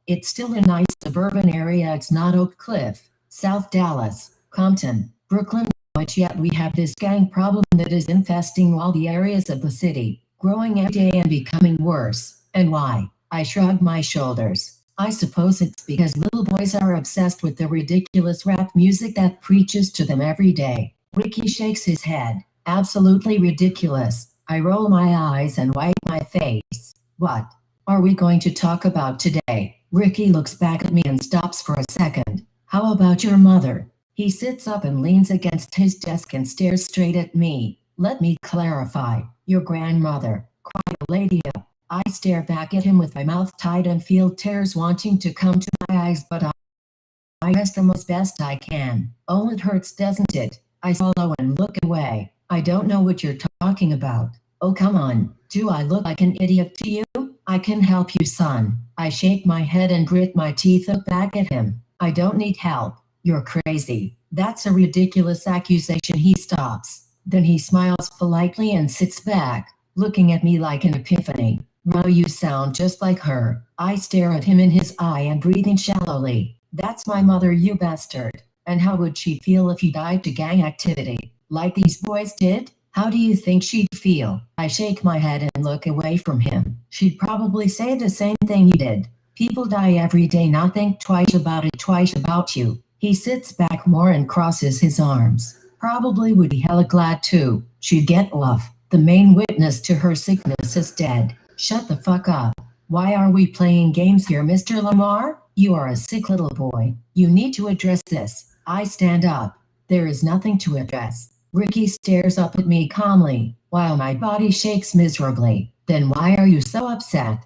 It's still a nice suburban area. It's not Oak Cliff, South Dallas, Compton, Brooklyn, but yet we have this gang problem that is infesting all the areas of the city, growing every day and becoming worse. And why? I shrug my shoulders. I suppose it's because little boys are obsessed with the ridiculous rap music that preaches to them every day. Ricky shakes his head. Absolutely ridiculous. I roll my eyes and wipe my face. What are we going to talk about today? Ricky looks back at me and stops for a second. How about your mother? He sits up and leans against his desk and stares straight at me. Let me clarify. Your grandmother. Quiet, lady. I stare back at him with my mouth tied and feel tears wanting to come to my eyes, but I rest them as best I can. Oh, it hurts, doesn't it? I swallow and look away. I don't know what you're talking about. Oh, come on. Do I look like an idiot to you? I can help you, son. I shake my head and grit my teeth up back at him. I don't need help. You're crazy. That's a ridiculous accusation. He stops. Then he smiles politely and sits back, looking at me like an epiphany. Wow, you sound just like her. I stare at him in his eye and breathing shallowly. That's my mother, you bastard. And how would she feel if you died to gang activity, like these boys did? How do you think she'd feel? I shake my head and look away from him. She'd probably say the same thing you did. People die every day, not think twice about you. He sits back more and crosses his arms. Probably would be hella glad too. She'd get off. The main witness to her sickness is dead. Shut the fuck up. Why are we playing games here, Mr. Lamar? You are a sick little boy. You need to address this. I stand up. There is nothing to address. Ricky stares up at me calmly, while my body shakes miserably. Then why are you so upset?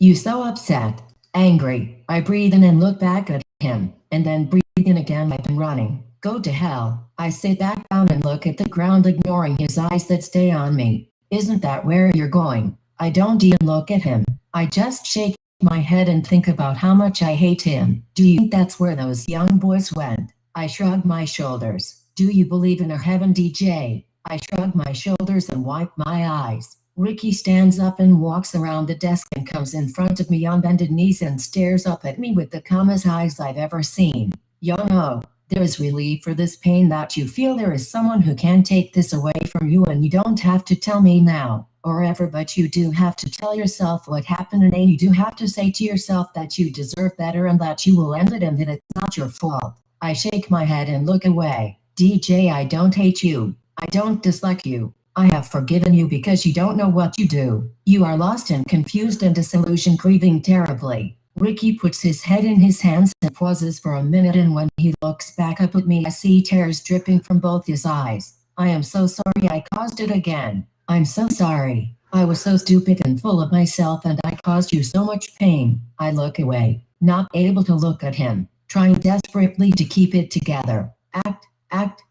You so upset, angry. I breathe in and look back at him, and then breathe in again. I've been running. Go to hell. I sit back down and look at the ground, ignoring his eyes that stay on me. Isn't that where you're going? I don't even look at him. I just shake my head and think about how much I hate him. Do you think that's where those young boys went? I shrug my shoulders. Do you believe in a heaven, DJ? I shrug my shoulders and wipe my eyes. Ricky stands up and walks around the desk and comes in front of me on bended knees and stares up at me with the calmest eyes I've ever seen. Yono, there is relief for this pain that you feel. There is someone who can take this away from you, and you don't have to tell me now or ever, but you do have to tell yourself what happened, and you do have to say to yourself that you deserve better and that you will end it and that it's not your fault. I shake my head and look away. DJ, I don't hate you. I don't dislike you. I have forgiven you because you don't know what you do. You are lost and confused and disillusioned, grieving terribly. Ricky puts his head in his hands and pauses for a minute, and when he looks back up at me, I see tears dripping from both his eyes. I am so sorry I caused it again. I'm so sorry. I was so stupid and full of myself, and I caused you so much pain. I look away, not able to look at him, trying desperately to keep it together. Act,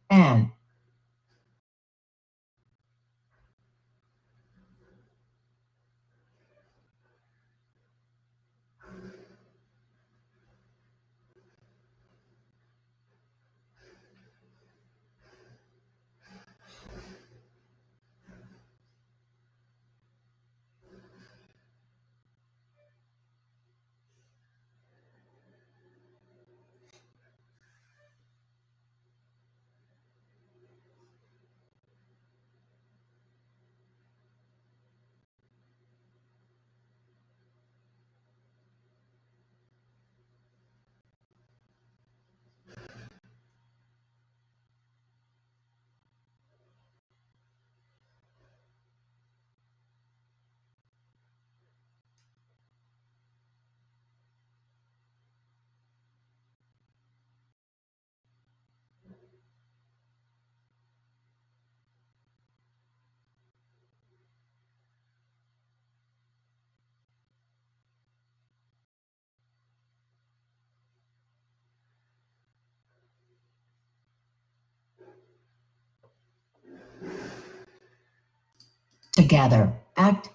and together. Act,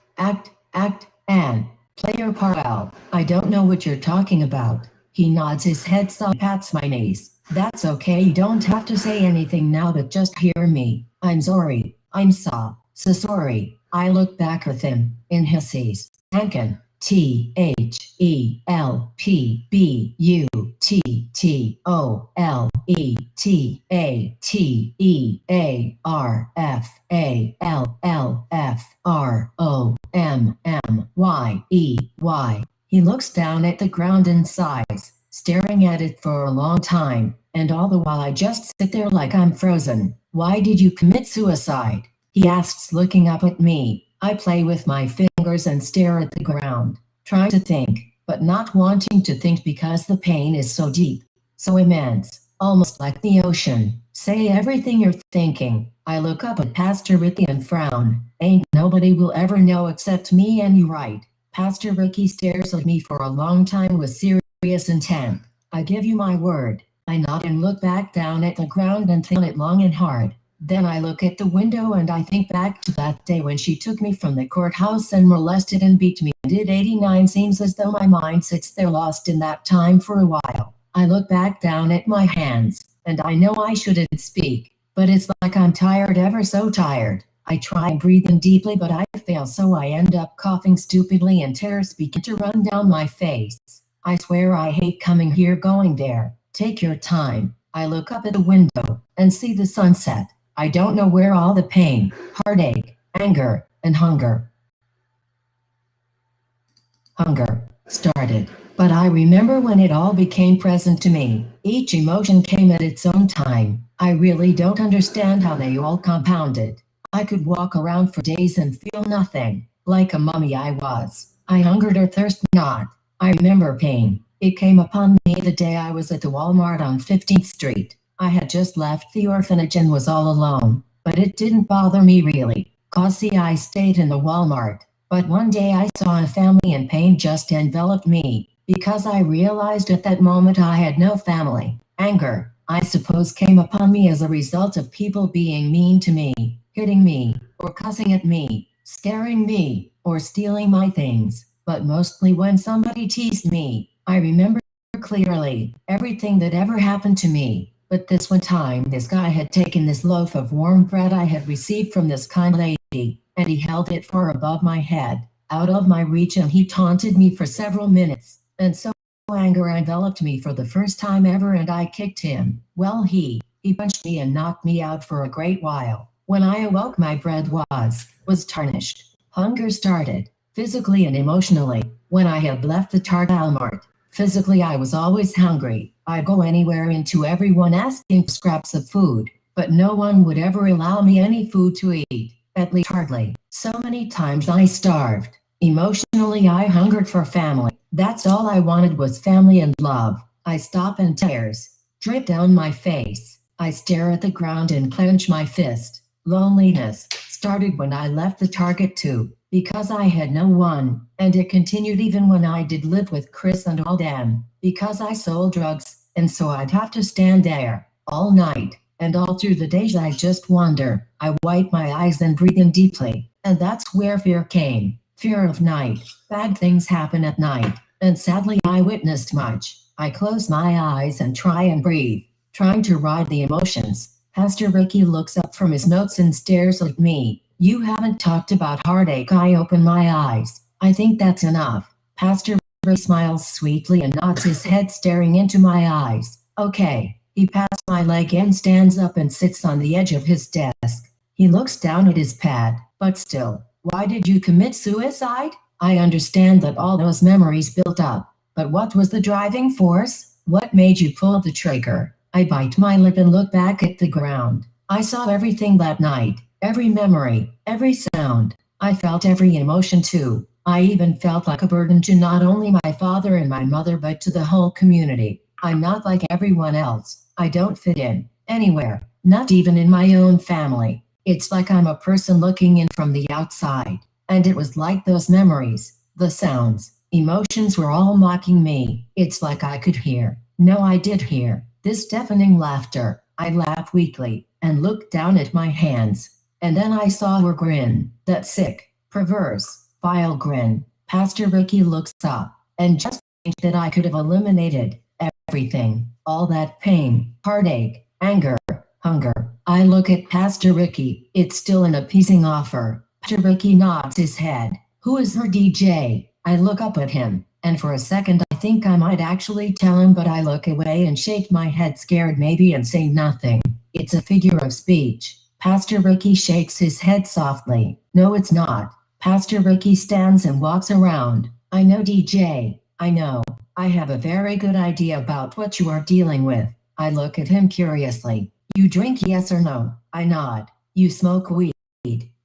and play your part out. I don't know what you're talking about. He nods his head, so pats my knees. That's okay, you don't have to say anything now, but just hear me. I'm sorry. I'm so sorry. I look back at him. In his sees. Hankin. THEALPBUTTALFFROMMYEY. He looks down at the ground and sighs, staring at it for a long time, and all the while I just sit there like I'm frozen. Why did you commit suicide? He asks, looking up at me. I play with my fingers and stare at the ground, trying to think, but not wanting to think because the pain is so deep, so immense, almost like the ocean. Say everything you're thinking. I look up at Pastor Ricky and frown. Ain't nobody will ever know except me and you, right? Pastor Ricky stares at me for a long time with serious intent. I give you my word. I nod and look back down at the ground and think it long and hard. Then I look at the window and I think back to that day when she took me from the courthouse and molested and beat me. Did 89 seems as though my mind sits there lost in that time for a while. I look back down at my hands, and I know I shouldn't speak, but it's like I'm tired, ever so tired. I try breathing deeply, but I fail, so I end up coughing stupidly and tears begin to run down my face. I swear I hate coming here, going there. Take your time. I look up at the window and see the sunset. I don't know where all the pain, heartache, anger, and hunger started. But I remember when it all became present to me. Each emotion came at its own time. I really don't understand how they all compounded. I could walk around for days and feel nothing. Like a mummy I was. I hungered or thirsted not. I remember pain. It came upon me the day I was at the Walmart on 15th Street. I had just left the orphanage and was all alone. But it didn't bother me really. 'Cause see, I stayed in the Walmart. But one day I saw a family and pain just enveloped me. Because I realized at that moment I had no family. Anger, I suppose, came upon me as a result of people being mean to me, hitting me, or cussing at me, scaring me, or stealing my things. But mostly when somebody teased me. I remember clearly everything that ever happened to me. But this one time this guy had taken this loaf of warm bread I had received from this kind lady, and he held it far above my head, out of my reach, and he taunted me for several minutes. And so anger enveloped me for the first time ever, and I kicked him. Well, he punched me and knocked me out for a great while. When I awoke, my bread was tarnished. Hunger started, physically and emotionally, when I had left the Walmart. Physically, I was always hungry. I'd go anywhere, into everyone asking for scraps of food, but no one would ever allow me any food to eat, at least hardly. So many times I starved. Emotionally, I hungered for family. That's all I wanted, was family and love. I stop and tears drip down my face. I stare at the ground and clench my fist. Loneliness started when I left the Target too, because I had no one, and it continued even when I did live with Chris and all them, because I sold drugs, and so I'd have to stand there all night, and all through the days I'd just wonder. I wipe my eyes and breathe in deeply, and that's where fear came. Fear of night. Bad things happen at night, and sadly I witnessed much. I close my eyes and try and breathe, trying to ride the emotions. Pastor Ricky looks up from his notes and stares at me. You haven't talked about heartache. I open my eyes. I think that's enough. Pastor Ricky smiles sweetly and nods his head, staring into my eyes. Okay. He pats my leg and stands up and sits on the edge of his desk. He looks down at his pad, but still. Why did you commit suicide? I understand that all those memories built up, but what was the driving force? What made you pull the trigger? I bite my lip and look back at the ground. I saw everything that night, every memory, every sound. I felt every emotion too. I even felt like a burden to not only my father and my mother, but to the whole community. I'm not like everyone else. I don't fit in anywhere, not even in my own family. It's like I'm a person looking in from the outside. And it was like those memories, the sounds, emotions were all mocking me. It's like I could hear. No, I did hear this deafening laughter. I laughed weakly and looked down at my hands. And then I saw her grin, that sick, perverse, vile grin. Pastor Ricky looks up, and just that I could have eliminated everything, all that pain, heartache, anger, hunger. I look at Pastor Ricky, it's still an appeasing offer. Pastor Ricky nods his head. Who is her DJ? I look up at him, and for a second I think I might actually tell him, but I look away and shake my head scared maybe and say nothing. It's a figure of speech. Pastor Ricky shakes his head softly. No, it's not. Pastor Ricky stands and walks around. I know, DJ. I know. I have a very good idea about what you are dealing with. I look at him curiously. You drink, yes or no? I nod. You smoke weed?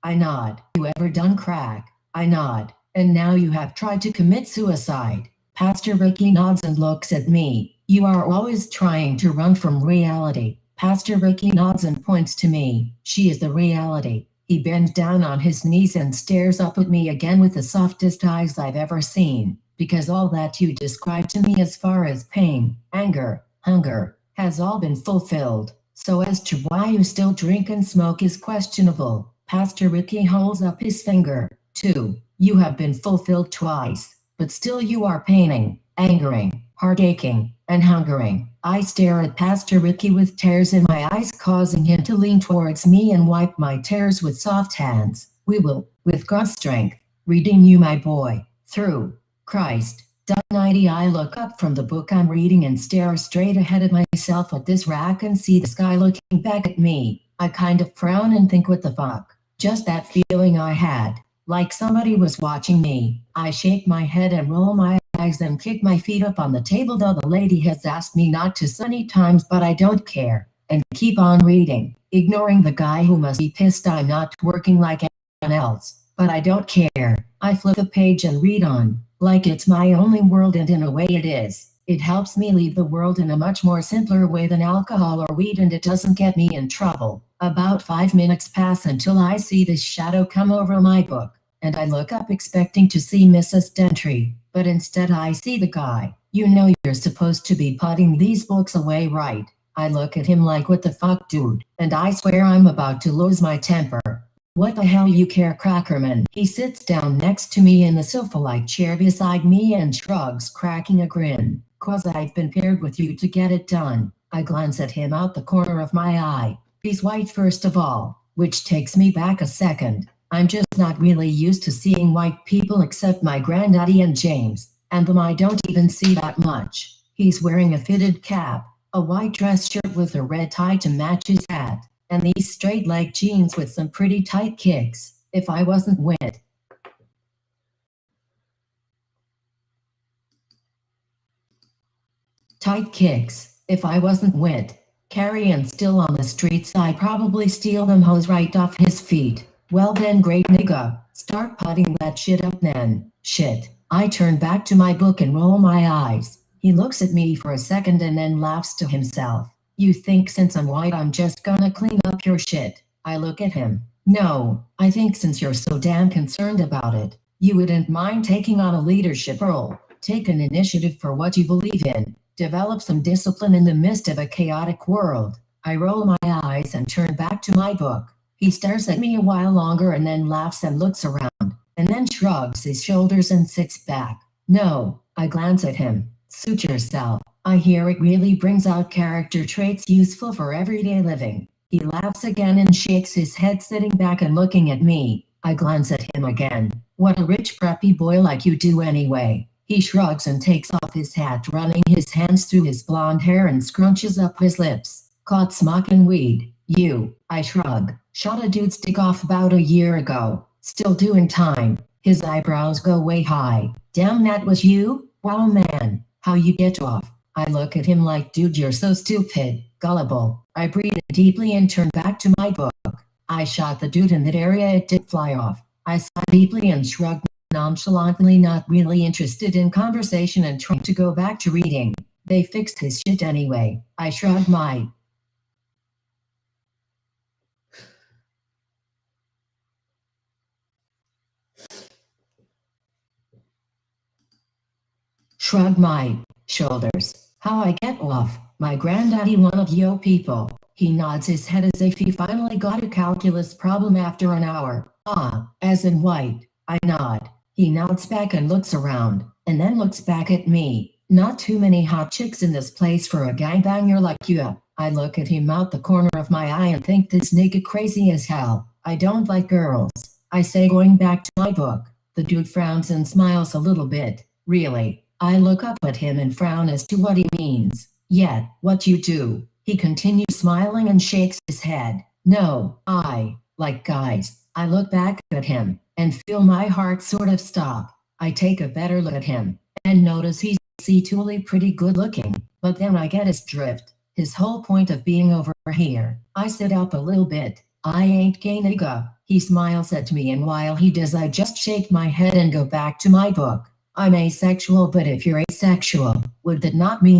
I nod. You ever done crack? I nod. And now you have tried to commit suicide. Pastor Ricky nods and looks at me. You are always trying to run from reality. Pastor Ricky nods and points to me. She is the reality. He bends down on his knees and stares up at me again with the softest eyes I've ever seen. Because all that you described to me as far as pain, anger, hunger, has all been fulfilled. So as to why you still drink and smoke is questionable. Pastor Ricky holds up his finger. 2. You have been fulfilled twice, but still you are paining, angering, heartaching, and hungering. I stare at Pastor Ricky with tears in my eyes, causing him to lean towards me and wipe my tears with soft hands. We will, with God's strength, redeem you, my boy, through Christ. 90. I look up from the book I'm reading and stare straight ahead of myself at this rack and see this guy looking back at me. I kind of frown and think, what the fuck? Just that feeling I had, like somebody was watching me. I shake my head and roll my eyes and kick my feet up on the table, though the lady has asked me not to so many times, but I don't care, and keep on reading, ignoring the guy who must be pissed I'm not working like anyone else. But I don't care. I flip the page and read on, like it's my only world, and in a way it is. It helps me leave the world in a much more simpler way than alcohol or weed, and it doesn't get me in trouble. About 5 minutes pass until I see this shadow come over my book, and I look up expecting to see Mrs. Dentry, but instead I see the guy. You know you're supposed to be putting these books away, right? I look at him like, what the fuck, dude? And I swear I'm about to lose my temper. What the hell you care, Crackerman? He sits down next to me in the sofa-like chair beside me and shrugs, cracking a grin. 'Cause I've been paired with you to get it done. I glance at him out the corner of my eye. He's white first of all, which takes me back a second. I'm just not really used to seeing white people except my granddaddy and James, and them I don't even see that much. He's wearing a fitted cap, a white dress shirt with a red tie to match his hat, and these straight-leg jeans with some pretty tight kicks. If I wasn't wet. Tight kicks. If I wasn't wet, carrying still on the streets, I'd probably steal them hoes right off his feet. Well then, great nigga, start putting that shit up then. Shit. I turn back to my book and roll my eyes. He looks at me for a second and then laughs to himself. You think since I'm white I'm just gonna clean up your shit? I look at him. No, I think since you're so damn concerned about it, you wouldn't mind taking on a leadership role. Take an initiative for what you believe in. Develop some discipline in the midst of a chaotic world. I roll my eyes and turn back to my book. He stares at me a while longer and then laughs and looks around, and then shrugs his shoulders and sits back. No, I glance at him. Suit yourself. I hear it really brings out character traits useful for everyday living. He laughs again and shakes his head, sitting back and looking at me. I glance at him again. What a rich preppy boy like you do anyway. He shrugs and takes off his hat, running his hands through his blonde hair and scrunches up his lips. Caught smoking weed. You, I shrug. Shot a dude's dick off about a year ago. Still doing time. His eyebrows go way high. Damn, that was you? Wow, man. How you get off? I look at him like, dude, you're so stupid. Gullible. I breathe deeply and turn back to my book. I shot the dude in that area, it did fly off. I sighed deeply and shrugged nonchalantly, not really interested in conversation and trying to go back to reading. They fixed his shit anyway. I shrugged my shrugged my shoulders. How I get off? My granddaddy one of yo people. He nods his head as if he finally got a calculus problem after an hour. Ah, as in white. I nod. He nods back and looks around, and then looks back at me. Not too many hot chicks in this place for a gangbanger like you. I look at him out the corner of my eye and think this nigga crazy as hell. I don't like girls. I say, going back to my book. The dude frowns and smiles a little bit. Really? I look up at him and frown as to what he means. Yeah, what you do? He continues smiling and shakes his head. No, I like guys. I look back at him and feel my heart sort of stop. I take a better look at him and notice he's actually pretty good looking, but then I get his drift. His whole point of being over here. I sit up a little bit. I ain't gay nigga. He smiles at me, and while he does, I just shake my head and go back to my book. I'm asexual, but if you're asexual, would that not mean